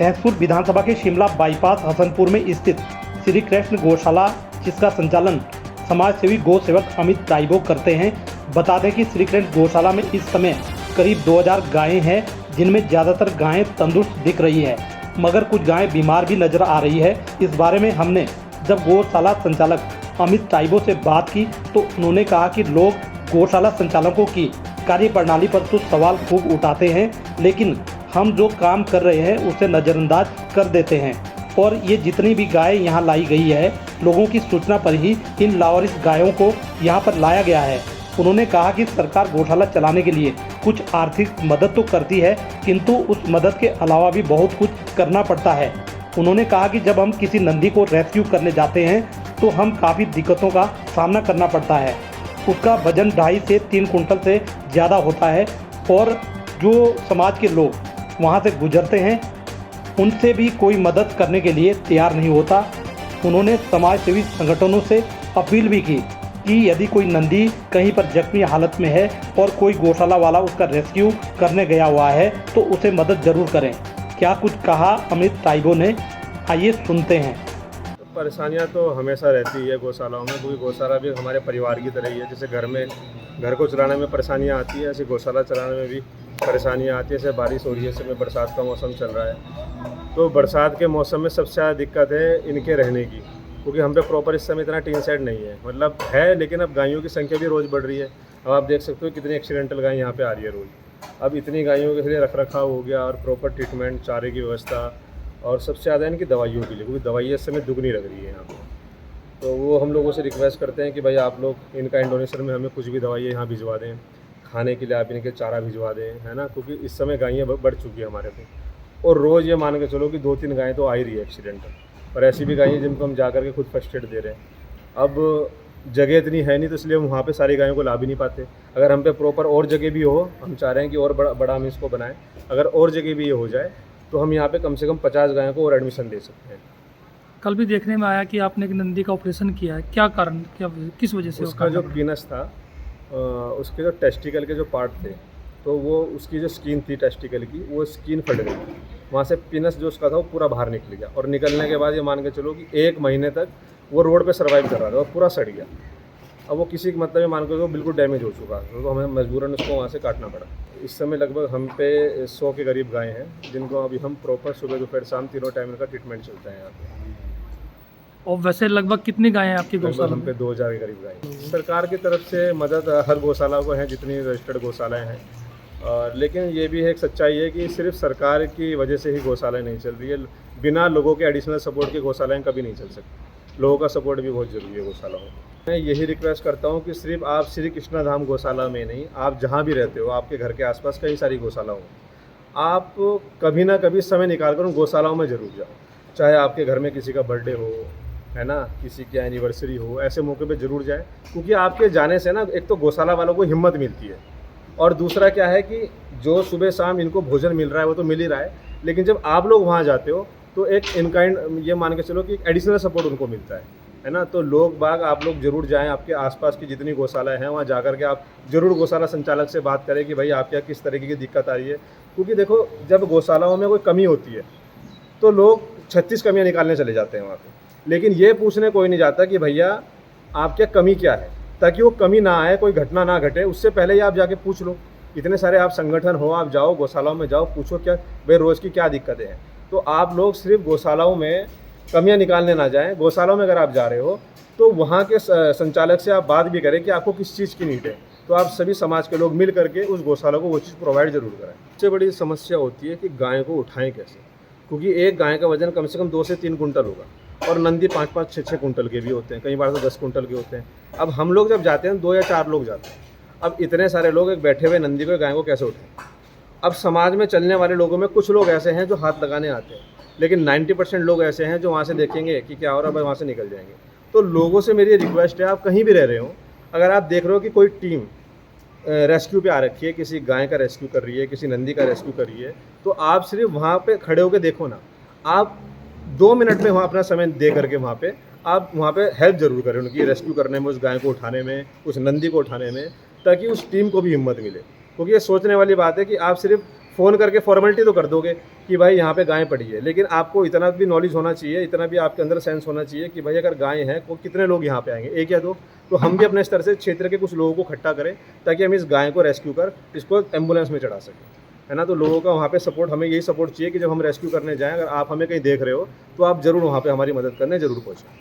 तहसील विधानसभा के शिमला बाईपास हसनपुर में स्थित श्री कृष्ण गौशाला, जिसका संचालन समाज सेवी गौ सेवक अमित ताइबो करते हैं। बता दें कि श्री कृष्ण गौशाला में इस समय करीब 2000 गायें हैं, जिनमें ज़्यादातर गायें तंदुरुस्त दिख रही है, मगर कुछ गायें बीमार भी नजर आ रही है। इस बारे में हमने जब गौशाला संचालक अमित ताइबो से बात की तो उन्होंने कहा कि लोग गौशाला संचालकों की कार्यप्रणाली पर तो सवाल खूब उठाते हैं, लेकिन हम जो काम कर रहे हैं उसे नज़रअंदाज कर देते हैं और ये जितनी भी गाय यहाँ लाई गई है, लोगों की सूचना पर ही इन लावारिस गायों को यहाँ पर लाया गया है। उन्होंने कहा कि सरकार गौशाला चलाने के लिए कुछ आर्थिक मदद तो करती है, किंतु उस मदद के अलावा भी बहुत कुछ करना पड़ता है। उन्होंने कहा कि जब हम किसी नंदी को रेस्क्यू करने जाते हैं तो हम काफ़ी दिक्कतों का सामना करना पड़ता है। उसका वजन 2.5 से 3 कुंटल से ज़्यादा होता है और जो समाज के लोग वहाँ से गुजरते हैं उनसे भी कोई मदद करने के लिए तैयार नहीं होता। उन्होंने समाज सेवी संगठनों से अपील भी की कि यदि कोई नंदी कहीं पर जख्मी हालत में है और कोई गौशाला वाला उसका रेस्क्यू करने गया हुआ है तो उसे मदद ज़रूर करें। क्या कुछ कहा अमित ताइबो ने, आइए सुनते हैं। परेशानियां तो हमेशा रहती है गौशालाओं में, क्योंकि गौशाला भी हमारे परिवार की तरह ही है। जैसे घर में घर को चलाने में परेशानियां आती है, ऐसे गौशाला चलाने में भी परेशानियां आती है। जैसे बारिश हो रही है, समय बरसात का मौसम चल रहा है, तो बरसात के मौसम में सबसे ज़्यादा दिक्कत है इनके रहने की, क्योंकि हम पे प्रॉपर इस समय इतना टीन सेट नहीं है। मतलब है, लेकिन अब गायों की संख्या भी रोज़ बढ़ रही है। अब आप देख सकते हो कितनी एक्सीडेंटल गाय यहाँ पे आ रही है रोज़। अब इतनी गायों के लिए रख रखाव हो गया और प्रॉपर ट्रीटमेंट, चारे की व्यवस्था और सबसे ज़्यादा इनकी दवाइयों के लिए, क्योंकि दवाइयाँ इस समय दुगनी लग रही है यहाँ पर। तो वो हम लोगों से रिक्वेस्ट करते हैं कि भाई आप लोग इनका डोनेशन में हमें कुछ भी दवाइयाँ यहाँ भिजवा दें, खाने के लिए आप इनके चारा भिजवा दें, है ना, क्योंकि इस समय गायें बढ़ चुकी है हमारे को। और रोज़ ये मान के चलो कि 2-3 गायें तो आ ही रही है एक्सीडेंटल, और ऐसी भी गायें जिनको हम जा करके खुद फर्स्ट एड दे रहे हैं। अब जगह इतनी है नहीं, तो इसलिए हम वहाँ पे सारी गायों को ला भी नहीं पाते। अगर हम पे प्रॉपर और जगह भी हो, हम चाह रहे हैं कि और बड़ा हम इसको बनाएं। अगर और जगह भी ये हो जाए तो हम यहाँ पे कम से कम 50 गायों को और एडमिशन दे सकते हैं। कल भी देखने में आया कि आपने एक नंदी का ऑपरेशन किया है, क्या कारण, क्या किस वजह से? उसका जो पीनस था, उसके जो टेस्टिकल के जो पार्ट थे, तो वो उसकी जो स्किन थी टेस्टिकल की, वो स्किन फट गई। वहाँ से पीनस जो उसका था वो पूरा बाहर निकल गया, और निकलने के बाद ये मान के चलो कि 1 महीने तक वो रोड पे सर्वाइव कर रहा था और पूरा सड़ गया। अब वो किसी मतलब ये मान के चलो बिल्कुल डैमेज हो चुका, तो हमें मजबूरन उसको वहाँ से काटना पड़ा। इस समय लगभग हम पे 100 के करीब गायें हैं, जिनको अभी हम प्रॉपर सुबह दोपहर शाम तीनों टाइम का ट्रीटमेंट चलता है यहाँ पे। और वैसे लगभग कितनी गायें हैं आपकी गौशाला हम में? पे 2000 के करीब गायें। सरकार की तरफ से मदद हर गौशाला को है, जितनी रजिस्टर्ड गौशालाएँ हैं। और लेकिन ये भी एक सच्चाई है कि सिर्फ सरकार की वजह से ही गौशालाएँ नहीं चल रही है। बिना लोगों के एडिशनल सपोर्ट के गौशालाएँ कभी नहीं चल सकती। लोगों का सपोर्ट भी बहुत ज़रूरी है गौशालाओं में। मैं यही रिक्वेस्ट करता हूँ कि सिर्फ आप श्री कृष्ण धाम गौशाला में नहीं, आप जहाँ भी रहते हो, आपके घर के आसपास कई सारी गौशाला हो, आप कभी ना कभी समय निकाल कर उन गौशालाओं में ज़रूर जाओ। चाहे आपके घर में किसी का बर्थडे हो, है ना, किसी की एनिवर्सरी हो, ऐसे मौके पे ज़रूर जाए, क्योंकि आपके जाने से ना एक तो गौशाला वालों को हिम्मत मिलती है, और दूसरा क्या है कि जो सुबह शाम इनको भोजन मिल रहा है वो तो मिल ही रहा है, लेकिन जब आप लोग वहाँ जाते हो तो एक इनकाइंड ये मान के चलो कि एक एडिशनल सपोर्ट उनको मिलता है ना। तो लोग बाग आप लोग ज़रूर जाएं, आपके आसपास की जितनी गौशाला हैं वहाँ जाकर के आप ज़रूर गौशाला संचालक से बात करें कि भाई आपके यहाँ किस तरीके की दिक्कत आ रही है। क्योंकि देखो, जब गौशालाओं में कोई कमी होती है तो लोग 36 कमियाँ निकालने चले जाते हैं वहाँ पर, लेकिन ये पूछने कोई नहीं जाता कि भैया आपके कमी क्या है, ताकि वो कमी ना आए, कोई घटना ना घटे, उससे पहले ही आप जाके पूछ लो। इतने सारे आप संगठन हो, आप जाओ गौशालाओं में जाओ, पूछो क्या भाई रोज़ की क्या दिक्कतें हैं। तो आप लोग सिर्फ गौशालाओं में कमियां निकालने ना जाएं। गौशालाओं में अगर आप जा रहे हो तो वहाँ के संचालक से आप बात भी करें कि आपको किस चीज़ की नीड है, तो आप सभी समाज के लोग मिल करके उस गौशाला को वो चीज़ प्रोवाइड ज़रूर करें। सबसे बड़ी समस्या होती है कि गाय को उठाएं कैसे, क्योंकि एक गाय का वजन कम से कम 2 से 3 कुंटल होगा, और नंदी 5-5, 6-6 कुंटल के भी होते हैं, कई बार तो 10 कुंटल के होते हैं। अब हम लोग जब जाते हैं 2 या 4 लोग जाते हैं, अब इतने सारे लोग एक बैठे हुए नंदी को, गाय को कैसे उठाएं। अब समाज में चलने वाले लोगों में कुछ लोग ऐसे हैं जो हाथ लगाने आते हैं, लेकिन 90% लोग ऐसे हैं जो वहाँ से देखेंगे कि क्या हो रहा है भाई, वहाँ से निकल जाएंगे। तो लोगों से मेरी रिक्वेस्ट है, आप कहीं भी रह रहे हो, अगर आप देख रहे हो कि कोई टीम रेस्क्यू पे आ रखी है, किसी गाय का रेस्क्यू कर रही है, किसी नंदी का रेस्क्यू कर रही है, तो आप सिर्फ वहाँ पे खड़े होकर देखो ना, आप 2 मिनट में वहाँ अपना समय दे करके वहाँ पे आप वहाँ पे हेल्प ज़रूर करें उनकी रेस्क्यू करने में, उस गाय को उठाने में, उस नंदी को उठाने में, ताकि उस टीम को भी हिम्मत मिले। क्योंकि ये सोचने वाली बात है कि आप सिर्फ फ़ोन करके फॉर्मेलिटी तो कर दोगे कि भाई यहाँ पे गाय पड़ी है, लेकिन आपको इतना भी नॉलेज होना चाहिए, इतना भी आपके अंदर सेंस होना चाहिए कि भाई अगर गाय है तो कितने लोग यहाँ पे आएंगे, एक या दो। तो हम भी अपने स्तर से क्षेत्र के कुछ लोगों को इकट्ठा करें ताकि हम इस गाय को रेस्क्यू कर इसको एम्बुलेंस में चढ़ा सकें, है ना। तो लोगों का वहाँ पे सपोर्ट, हमें यही सपोर्ट चाहिए कि जब हम रेस्क्यू करने जाएँ, अगर आप हमें कहीं देख रहे हो तो आप ज़रूर वहाँ पे हमारी मदद करने ज़रूर पहुँचें।